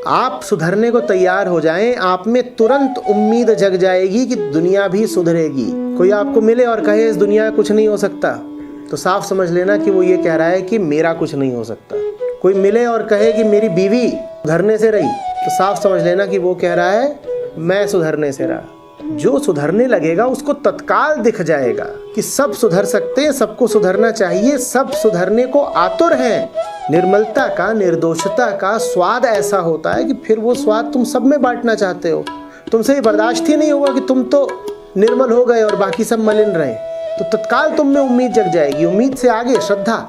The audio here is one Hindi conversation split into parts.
आप सुधरने को तैयार हो जाएं, आप में तुरंत उम्मीद जग जाएगी कि दुनिया भी सुधरेगी। कोई आपको मिले और कहे इस दुनिया में कुछ नहीं हो सकता, तो साफ समझ लेना कि वो ये कह रहा है कि मेरा कुछ नहीं हो सकता। कोई मिले और कहे कि मेरी बीवी सुधरने से रही, तो साफ समझ लेना कि वो कह रहा है मैं सुधरने से रहा। जो सुधरने लगेगा उसको तत्काल दिख जाएगा कि सब सुधर सकते हैं, सबको सुधरना चाहिए, सब सुधरने को आतुर हैं। निर्मलता का, निर्दोषता का स्वाद ऐसा होता है कि फिर वो स्वाद तुम सब में बांटना चाहते हो। तुमसे ये बर्दाश्त ही नहीं होगा कि तुम तो निर्मल हो गए और बाकी सब मलिन रहे। तो तत्काल तुम में उम्मीद जग जाएगी। उम्मीद से आगे श्रद्धा।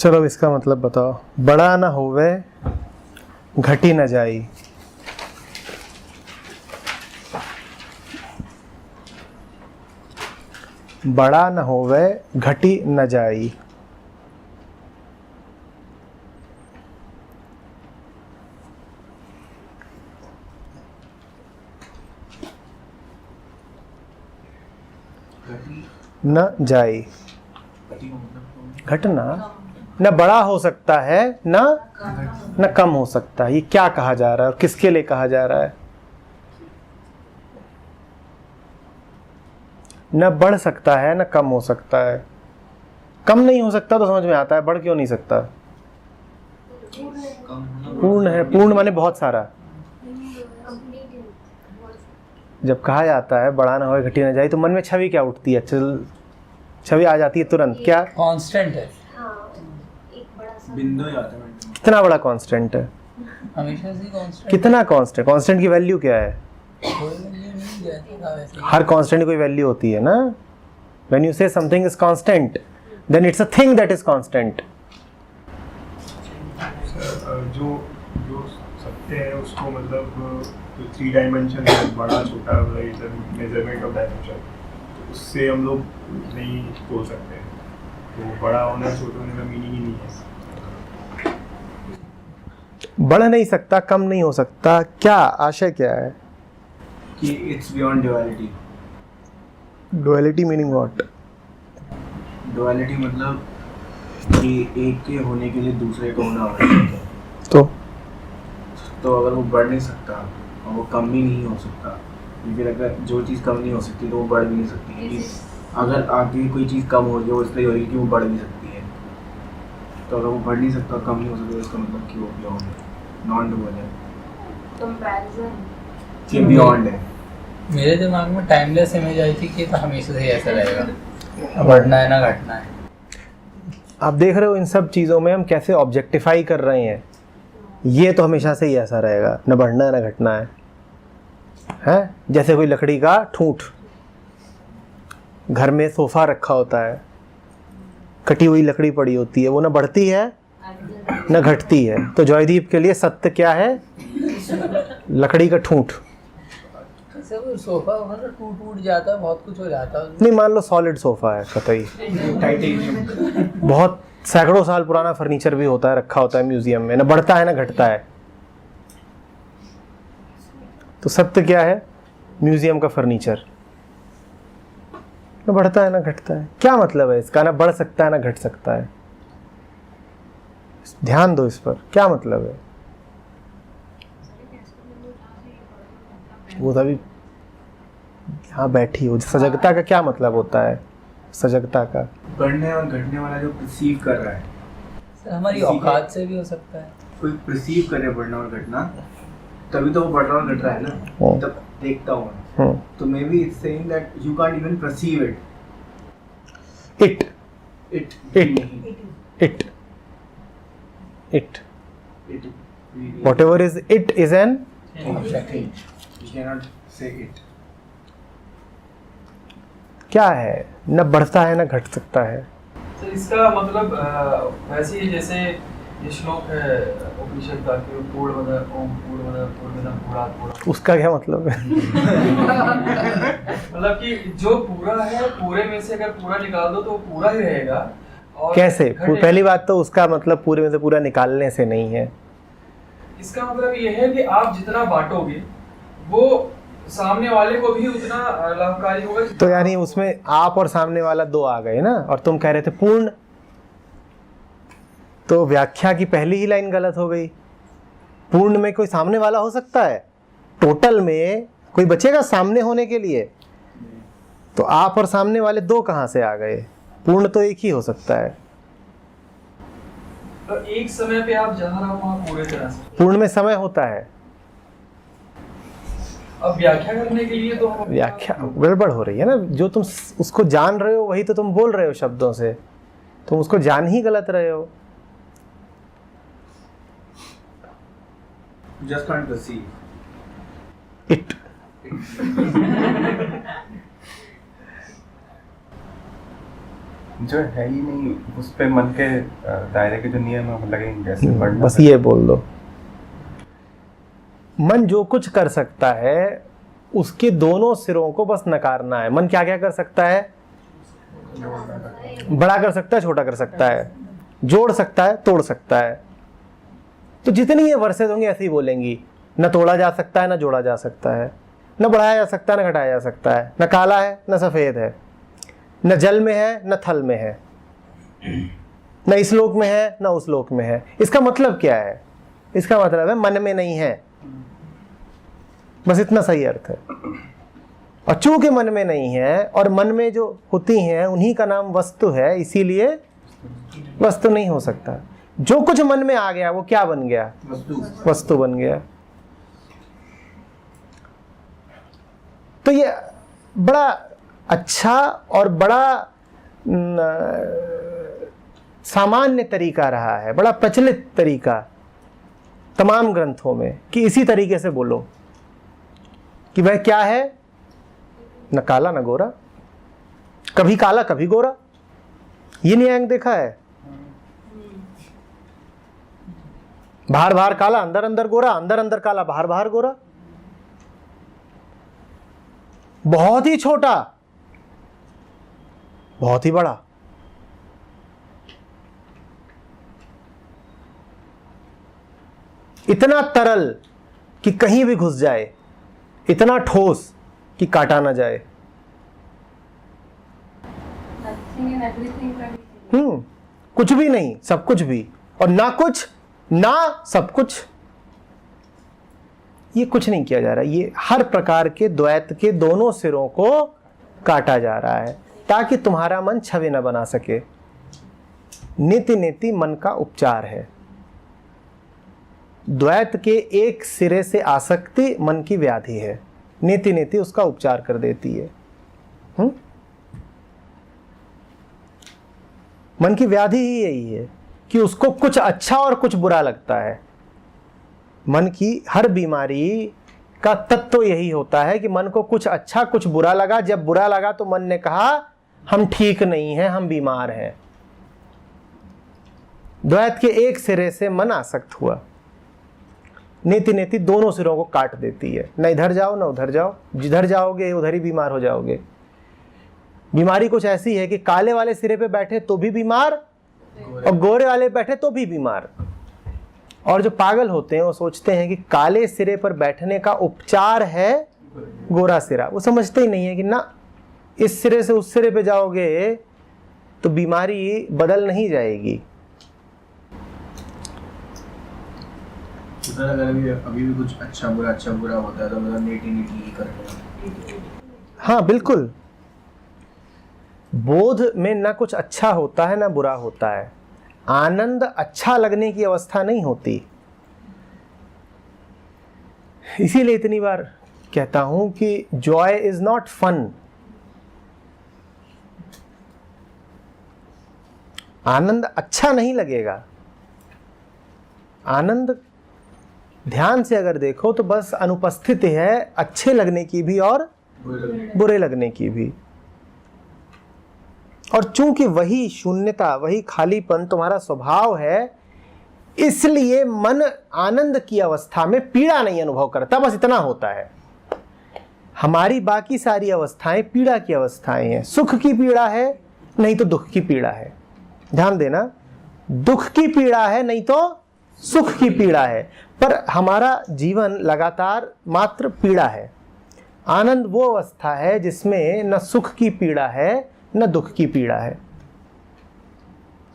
चलो अब इसका मतलब बताओ। बड़ा न होवे घटी न जाई। बड़ा न होवे घटी न जाई। न जाई, घटना न बड़ा हो सकता है न कम हो सकता है। ये क्या कहा जा रहा है और किसके लिए कहा जा रहा है? न बढ़ सकता है न कम हो सकता है। कम नहीं हो सकता तो समझ में आता है, बढ़ क्यों नहीं सकता? पूर्ण है। पूर्ण माने बहुत सारा। जब कहा जाता है बड़ा ना हो घटी ना जाए, तो मन में छवि क्या उठती है? छवि आ जाती है तुरंत। क्या? कांस्टेंट है। बिंदु ही आता है। कितना बड़ा कांस्टेंट है? हमेशा से कांस्टेंट। कितना कांस्टेंट? कांस्टेंट की वैल्यू क्या है? कोई वैल्यू नहीं है वैसे। हर कांस्टेंट की कोई वैल्यू होती है ना। When you say something is constant, then it's a thing that is constant. जो जो सत्य है उसको मतलब 3 डायमेंशन है, बड़ा छोटा, मेजरमेंट ऑफ डायमेंशन, उससे हम लोग नहीं बोल सकते। तो बड़ा होना छोटा होने का मीनिंग ही नहीं है। बढ़ नहीं सकता, कम नहीं हो सकता, क्या आशय क्या है? कि it's beyond duality. Duality meaning what? Duality मतलब कि एक के होने के लिए दूसरे को होना आवश्यक है। तो अगर वो बढ़ नहीं सकता और वो कम भी नहीं हो सकता, फिर अगर जो चीज़ कम नहीं हो सकती तो वो बढ़ भी नहीं सकती। अगर आगे कोई चीज़ कम हो रही है वो इसलिए हो रही है कि वो बढ़ भी सकती है। तो अगर वो बढ़ नहीं सकता, कम नहीं हो सकता, इसका मतलब कि वो बियॉन्ड है, नॉन डुअल है, कंपैरिजन बियॉन्ड है। मेरे दिमाग में टाइमलेस इमेज आई थी कि तो हमेशा से ऐसा रहेगा, बढ़ना है ना घटना है। आप देख रहे हो इन सब चीज़ों में हम कैसे ऑब्जेक्टिफाई कर रहे हैं। ये तो हमेशा से ही ऐसा रहेगा, न बढ़ना है न घटना है? जैसे कोई लकड़ी का ठूंठ, घर में सोफा रखा होता है, कटी हुई लकड़ी पड़ी होती है, वो न बढ़ती है न घटती है। तो जॉयदीप के लिए सत्य क्या है? लकड़ी का ठूंठ। सोफा टूट जाता है, बहुत कुछ हो जाता है। नहीं, मान लो सॉलिड सोफा है कतई, बहुत सैकड़ों साल पुराना फर्नीचर भी होता है, रखा होता है म्यूजियम में, न बढ़ता है न घटता है। तो सत्य क्या है? म्यूजियम का फर्नीचर न बढ़ता है न घटता है। क्या मतलब है इसका? ना बढ़ सकता है ना घट सकता है। ध्यान दो इस पर, क्या मतलब है? वो तभी यहाँ बैठी हो। सजगता का क्या मतलब होता है? सजगता का बढ़ने और घटने वाला जो परसीव कर रहा है, सर हमारी औकात से भी हो सकता है। कोई परसीव करे बढ़ना और घटना, तभी तो वो बढ़ रहा और घट रहा है ना, तब देखता हूँ। तो may be it's saying that you can't even perceive it whatever is it is an object. You cannot say it. क्या है? न बढ़ता है न घट सकता है। तो इसका मतलब वैसे ही जैसे ये श्लोक है उपनिषद का कि पूर्णमदः ओम पूर्णमदः पूर्णमिदं पूर्णात् पूर्णम्, उसका क्या मतलब है? मतलब कि जो पूरा है पूरे में से अगर पूरा निकाल दो तो वो पूरा ही रहेगा। और कैसे? घटे- पहली बात तो उसका मतलब पूरे में से पूरा निकालने से नहीं है। इसका मतलब ये है कि आप जितना बांटोगे वो सामने वाले को भी उतना लाभकारी होगा। तो यानी उसमें आप और सामने वाला दो आ गए ना, और तुम कह रहे थे पूर्ण, तो व्याख्या की पहली ही लाइन गलत हो गई। पूर्ण में कोई सामने वाला हो सकता है? टोटल में कोई बचेगा सामने होने के लिए? तो आप और सामने वाले दो कहां से आ गए? पूर्ण तो एक ही हो सकता है। तो एक समय पे आप जहाँ रहो वहाँ पूरे तरह से। पूर्ण में समय होता है। अब व्याख्या करने के लिए तो व्याख्या गड़बड़ हो रही है ना। जो तुम उसको जान रहे हो वही तो तुम बोल रहे हो शब्दों से, तुम उसको जान ही गलत रहे हो। Just can't perceive. इट जो है ही नहीं उस पे मन के दायरे के जो नियम है लगेंगे कैसे बढ़ना। बस ये बोल दो, मन जो कुछ कर सकता है उसके दोनों सिरों को बस नकारना है। मन क्या क्या कर सकता है? बड़ा कर सकता है, छोटा कर सकता है, जोड़ सकता है, तोड़ सकता है। तो जितनी ये वर्सेस होंगी ऐसे ही बोलेंगी। न तोड़ा जा सकता है, न जोड़ा जा सकता है, न बढ़ाया जा सकता है, न घटाया जा सकता है, न काला है, न सफेद है, न जल में है, न थल में है, न इस लोक में है, न उस लोक में है। इसका मतलब क्या है? इसका मतलब है मन में नहीं है। बस इतना सही अर्थ है। और चूंकि मन में नहीं है और मन में जो होती हैं उन्हीं का नाम वस्तु है, इसीलिए वस्तु नहीं हो सकता। जो कुछ मन में आ गया वो क्या बन गया? वस्तु बन गया। तो ये बड़ा अच्छा और बड़ा सामान्य तरीका रहा है, बड़ा प्रचलित तरीका तमाम ग्रंथों में कि इसी तरीके से बोलो कि वह क्या है? न काला न गोरा, कभी काला कभी गोरा। ये न्याय देखा है? बाहर बाहर काला, अंदर अंदर गोरा, अंदर अंदर काला, बाहर बाहर गोरा। बहुत ही छोटा, बहुत ही बड़ा। इतना तरल कि कहीं भी घुस जाए, इतना ठोस कि काटा ना जाए। कुछ भी नहीं, सब कुछ भी, और ना कुछ ना सब कुछ। ये कुछ नहीं किया जा रहा, ये हर प्रकार के द्वैत के दोनों सिरों को काटा जा रहा है ताकि तुम्हारा मन छवि न बना सके। नीति नीति मन का उपचार है। द्वैत के एक सिरे से आसक्ति मन की व्याधि है, नीति नीति उसका उपचार कर देती है। मन की व्याधि ही यही है कि उसको कुछ अच्छा और कुछ बुरा लगता है। मन की हर बीमारी का तत्व यही होता है कि मन को कुछ अच्छा कुछ बुरा लगा। जब बुरा लगा तो मन ने कहा हम ठीक नहीं हैं, हम बीमार हैं। द्वैत के एक सिरे से मन आसक्त हुआ, नीति नीति दोनों सिरों को काट देती है। न इधर जाओ न उधर जाओ, जिधर जाओगे उधर ही बीमार हो जाओगे। बीमारी कुछ ऐसी है कि काले वाले सिरे पे बैठे तो भी बीमार और गोरे वाले बैठे तो भी बीमार। और जो पागल होते हैं वो सोचते हैं कि काले सिरे पर बैठने का उपचार है गोरा सिरा। वो समझते ही नहीं है कि ना इस सिरे से उस सिरे पे जाओगे तो बीमारी बदल नहीं जाएगी। अगर अभी भी कुछ अच्छा बुरा होता है तो मतलब नीति नीति ही करेंगे। हाँ बिल्कुल, बोध में ना कुछ अच्छा होता है ना बुरा होता है। आनंद अच्छा लगने की अवस्था नहीं होती। इसीलिए इतनी बार कहता हूं कि जॉय इज नॉट फन। आनंद अच्छा नहीं लगेगा। आनंद ध्यान से अगर देखो तो बस अनुपस्थित है अच्छे लगने की भी और बुरे लगने की भी। और चूंकि वही शून्यता, वही खालीपन तुम्हारा स्वभाव है, इसलिए मन आनंद की अवस्था में पीड़ा नहीं अनुभव करता, बस इतना होता है। हमारी बाकी सारी अवस्थाएं पीड़ा की अवस्थाएं हैं। सुख की पीड़ा है नहीं तो दुख की पीड़ा है। ध्यान देना, दुख की पीड़ा है नहीं तो सुख की पीड़ा है, पर हमारा जीवन लगातार मात्र पीड़ा है। आनंद वो अवस्था है जिसमें न सुख की पीड़ा है न दुख की पीड़ा है।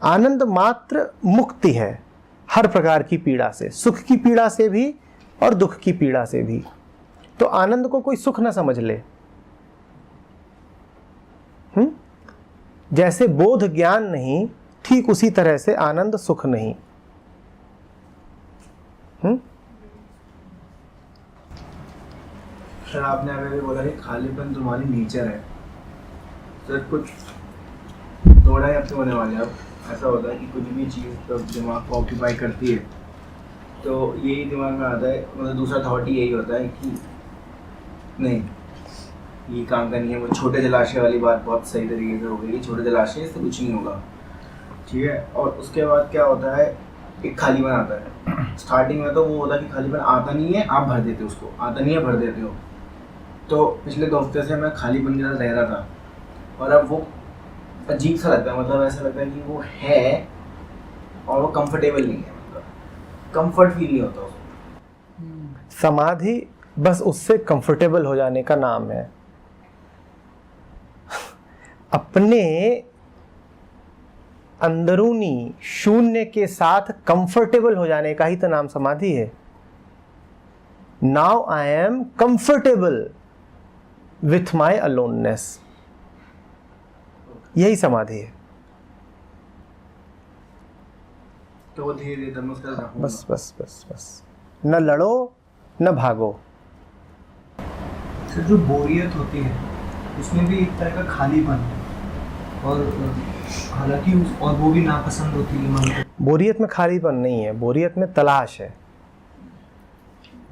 आनंद मात्र मुक्ति है हर प्रकार की पीड़ा से, सुख की पीड़ा से भी और दुख की पीड़ा से भी। तो आनंद को कोई सुख न समझ ले। जैसे बोध ज्ञान नहीं, ठीक उसी तरह से आनंद सुख नहीं। सर आपने अभी बोला कि खालीपन तुम्हारी नेचर है। सर कुछ थोड़ा ही आपसे होने वाले, अब ऐसा होता है कि कुछ भी चीज़ तो दिमाग को ऑक्यूपाई करती है तो यही दिमाग में आता है, मतलब दूसरा थॉट ही यही होता है कि नहीं ये काम का नहीं है। वो छोटे जलाशय वाली बात बहुत सही तरीके से हो गई, छोटे जलाशय से कुछ नहीं होगा, ठीक है। और उसके बाद क्या होता है, एक खालीपन आता है। स्टार्टिंग में तो वो होता है कि खालीपन आता नहीं है, आप भर देते हो उसको, आता नहीं है भर देते हो। तो पिछले 2 हफ्ते से मैं खालीपन के साथ रह रहा था और अब वो अजीब सा लगता है, मतलब ऐसा लगता है कि वो है और वो कंफर्टेबल नहीं है, मतलब कंफर्ट फील नहीं होता उसको। समाधि बस उससे कंफर्टेबल हो जाने का नाम है। अपने अंदरूनी शून्य के साथ कंफर्टेबल हो जाने का ही तो नाम समाधि है। Now I am comfortable with my aloneness, यही समाधि है। तो वो धीरे धीरे बस बस बस बस, न लड़ो न भागो। सर जो बोरियत होती है उसमें भी एक तरह का खालीपन है, और हालांकि और वो भी नापसंद होती है मन को। बोरियत में खालीपन नहीं है, बोरियत में तलाश है।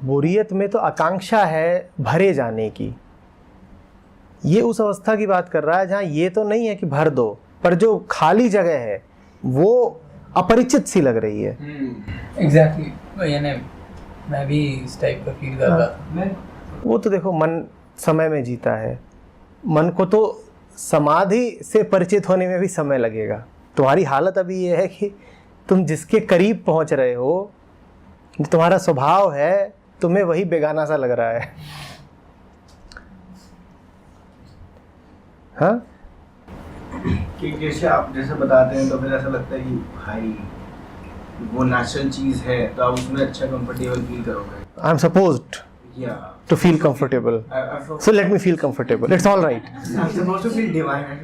बोरियत में तो आकांक्षा है भरे जाने की। ये उस अवस्था की बात कर रहा है जहाँ ये तो नहीं है कि भर दो, पर जो खाली जगह है वो अपरिचित सी लग रही है। एग्जैक्टली, यानी मैं भी इस टाइप का फील कर रहा था। वो तो देखो मन समय में जीता है। मन को तो समाधि से परिचित होने में भी समय लगेगा। तुम्हारी हालत अभी ये है कि तुम जिसके करीब पहुंच रहे हो, तुम्हारा स्वभाव है, तुम्हें वही बेगाना सा लग रहा है। हाँ, कि जैसे आप जैसे बताते हैं तो फिर ऐसा लगता है कि भाई वो नेचुरल चीज़ है तो आप उसमें अच्छा कंफर्टेबल फील करोगे। I am supposed Yeah. to feel comfortable. So let me feel comfortable. It's all right. I'm supposed to feel divine.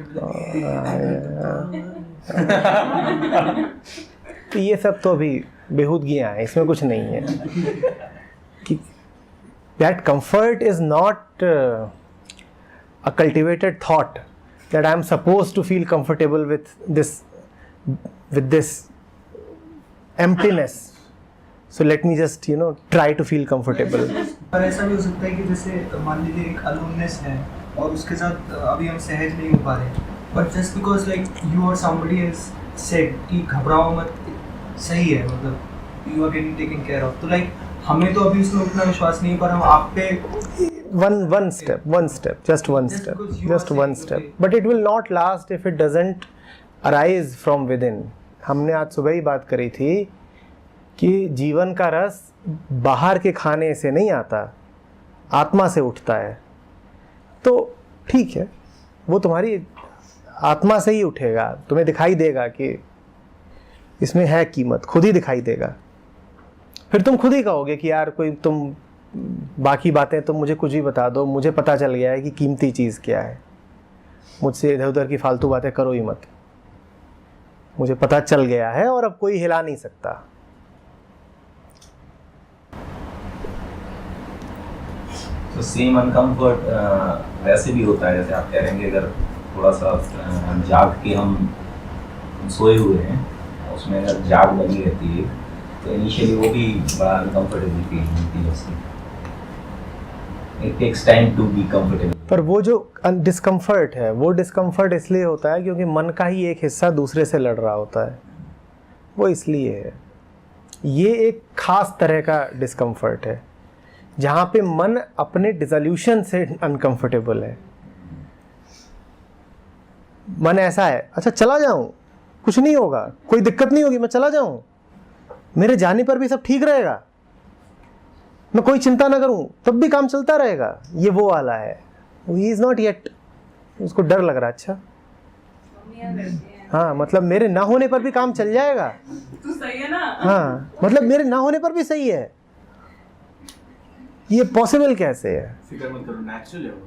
तो ये सब तो अभी बेहूदगियाँ हैं, इसमें कुछ नहीं है। कि that comfort is not a cultivated thought that I am supposed to feel comfortable with this emptiness. So let me just try to feel comfortable. पर ऐसा भी हो सकता है कि जैसे मान लीजिए एक अलोननेस है और उसके साथ अभी हम सहज नहीं हो पा रहे, but just because like you और समबडी हैज सेड कि घबराओ मत, सही है, मतलब you are getting taken care of, तो लाइक हमें तो अभी उसमें उतना विश्वास नहीं, पर हम आप पे one step, just one step. But it will not last if it doesn't arise from within. हमने आज सुबह ही बात करी थी कि जीवन का रस बाहर के खाने से नहीं आता, आत्मा से उठता है। तो ठीक है, वो तुम्हारी आत्मा से ही उठेगा, तुम्हें दिखाई देगा कि इसमें है कीमत, खुद ही दिखाई देगा। फिर तुम खुद ही कहोगे कि यार कोई तुम बाकी बातें तुम मुझे कुछ भी बता दो, मुझे पता चल गया है कि कीमती चीज़ क्या है, मुझसे इधर उधर की फालतू बातें करो ही मत, मुझे पता चल गया है और अब कोई हिला नहीं सकता। तो सेम अनकम्फर्ट वैसे भी होता है, जैसे आप कह रहे हैं कि अगर थोड़ा सा जाग के हम सोए हुए हैं, उसमें अगर जाग लगी रहती है तो इनिशियली वो भी बड़ा अनकम्फर्टेबल फील होती है उसकी। It takes time to be comfortable. पर वो जो डिस्कम्फर्ट है, वो डिस्कम्फर्ट इसलिए होता है क्योंकि मन का ही एक हिस्सा दूसरे से लड़ रहा होता है, वो इसलिए है। ये एक खास तरह का डिस्कम्फर्ट है जहाँ पे मन अपने डिसोल्यूशन से अनकंफर्टेबल है। मन ऐसा है, अच्छा चला जाऊँ, कुछ नहीं होगा, कोई दिक्कत नहीं होगी, मैं चला जाऊँ, मेरे जाने पर भी सब ठीक रहेगा, मैं कोई चिंता ना करूँ तब भी काम चलता रहेगा, ये वो वाला है। ही इज़ नॉट येट, उसको डर लग रहा है। अच्छा हाँ, मतलब मेरे ना होने पर भी काम चल जाएगा, तू सही है ना। हाँ मतलब मेरे ना होने पर भी सही है, ये पॉसिबल कैसे है? फिक्र मत करो, नेचुरल है वो।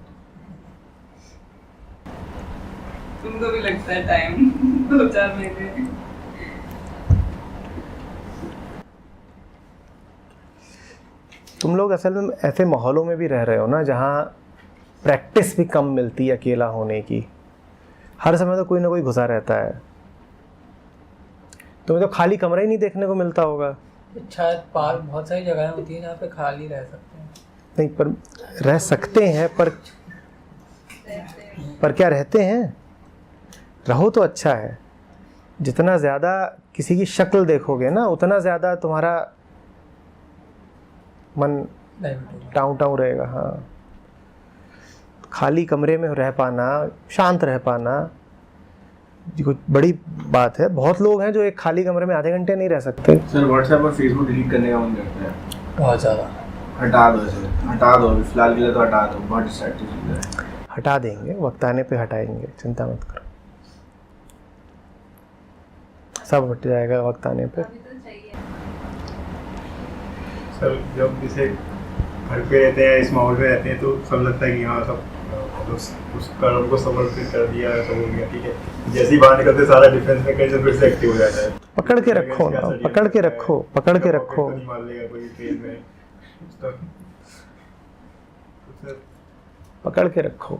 तुमको भी लगता है टाइम 2-4 महीने। तुम लोग असल में ऐसे माहौलों में भी रह रहे हो ना जहाँ प्रैक्टिस भी कम मिलती है अकेला होने की। हर समय तो कोई ना कोई घुसा रहता है, तुम्हें तो खाली कमरा ही नहीं देखने को मिलता होगा। शायद पार्क बहुत सारी जगहें होती हैं जहाँ पे खाली रह सकते हैं। नहीं, पर रह सकते हैं, पर क्या रहते हैं? रहो तो अच्छा है। जितना ज़्यादा किसी की शक्ल देखोगे ना, उतना ज़्यादा तुम्हारा मन टाउं टाउं रहेगा। हाँ, खाली कमरे में रह पाना, शांत रह पाना कोई बड़ी बात है। बहुत लोग हैं जो एक खाली कमरे में आधे घंटे नहीं रह सकते। सर व्हाट्सएप और फेसबुक डिलीट करने का मन करता है। बहुत ज़्यादा हटा दो इसे, हटा दो, अभी फिलहाल के लिए तो हटा दो, बहुत डिस्ट्रैक्टिव चीज़ है। हटा देंगे, वक्त आने पे हटाएंगे, चिंता मत करो, सब हट जाएगा वक्त आने पे। सर जब जैसे घर पे रहते हैं, इस माहौल में रहते हैं, तो सब लगता है कि हाँ सब उस कर्म को समर्पित कर दिया, सब हो गया, ठीक है। जैसे ही बाहर निकलते सारा डिफेंस में कहीं से फिर से एक्टिव हो जाता है। पकड़ के रखो ना, पकड़ के रखो, पकड़ के रखो, नहीं मार लेगा कोई ट्रेन में, पकड़ के रखो।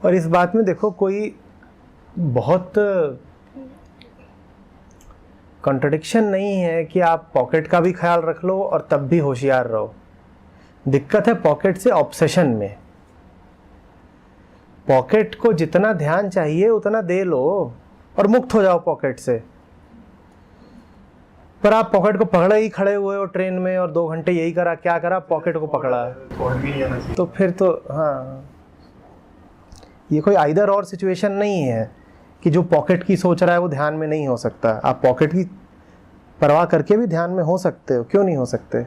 और इस बात में देखो, कोई बहुत कॉन्ट्रडिक्शन नहीं है कि आप पॉकेट का भी ख्याल रख लो और तब भी होशियार रहो। दिक्कत है पॉकेट से ऑब्सेशन में। पॉकेट को जितना ध्यान चाहिए उतना दे लो और मुक्त हो जाओ पॉकेट से। पर आप पॉकेट को पकड़े ही खड़े हुए हो ट्रेन में और 2 घंटे यही करा, क्या करा? पॉकेट को पकड़ा, तो फिर तो हाँ, ये कोई आइदर और सिचुएशन नहीं है कि जो पॉकेट की सोच रहा है वो ध्यान में नहीं हो सकता। आप पॉकेट की परवाह करके भी ध्यान में हो सकते हो, क्यों नहीं हो सकते?